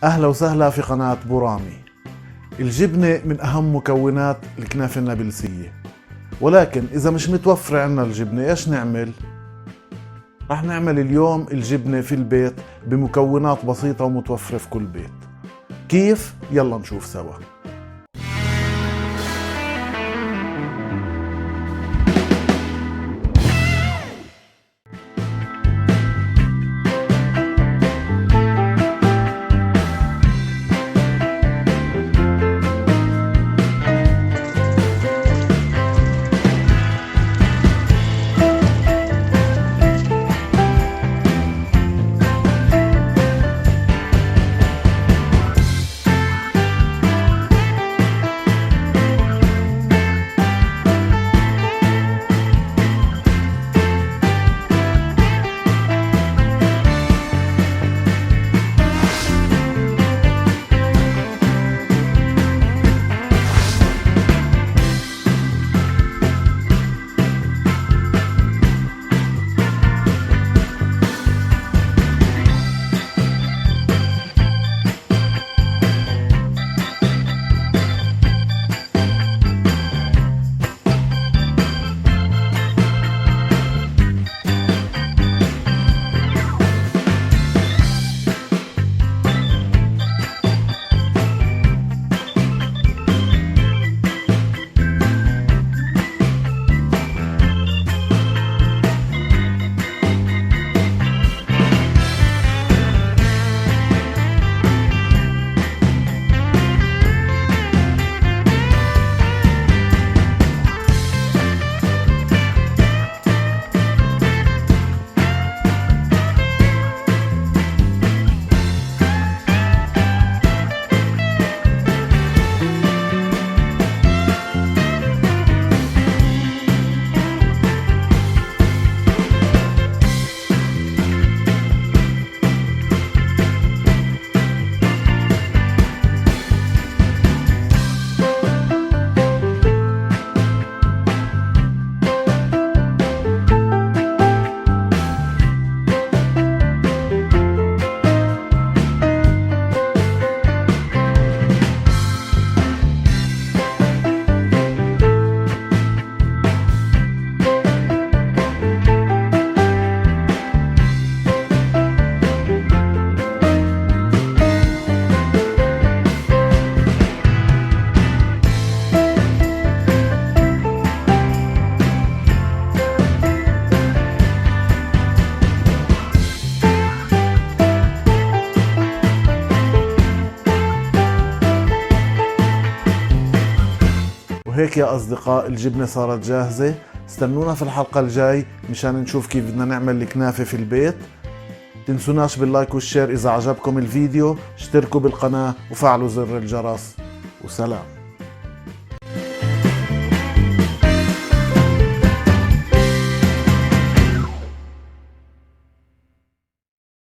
أهلا وسهلا في قناة بورامي. الجبنة من أهم مكونات الكنافة النابلسية، ولكن إذا مش متوفرة عنا الجبنة إيش نعمل؟ رح نعمل اليوم الجبنة في البيت بمكونات بسيطة ومتوفرة في كل بيت. كيف؟ يلا نشوف سوا. وهيك يا أصدقاء الجبنة صارت جاهزة. استنونا في الحلقة الجاي مشان نشوف كيف بدنا نعمل الكنافة في البيت. تنسوناش باللايك والشير إذا عجبكم الفيديو، اشتركوا بالقناة وفعلوا زر الجرس، وسلام.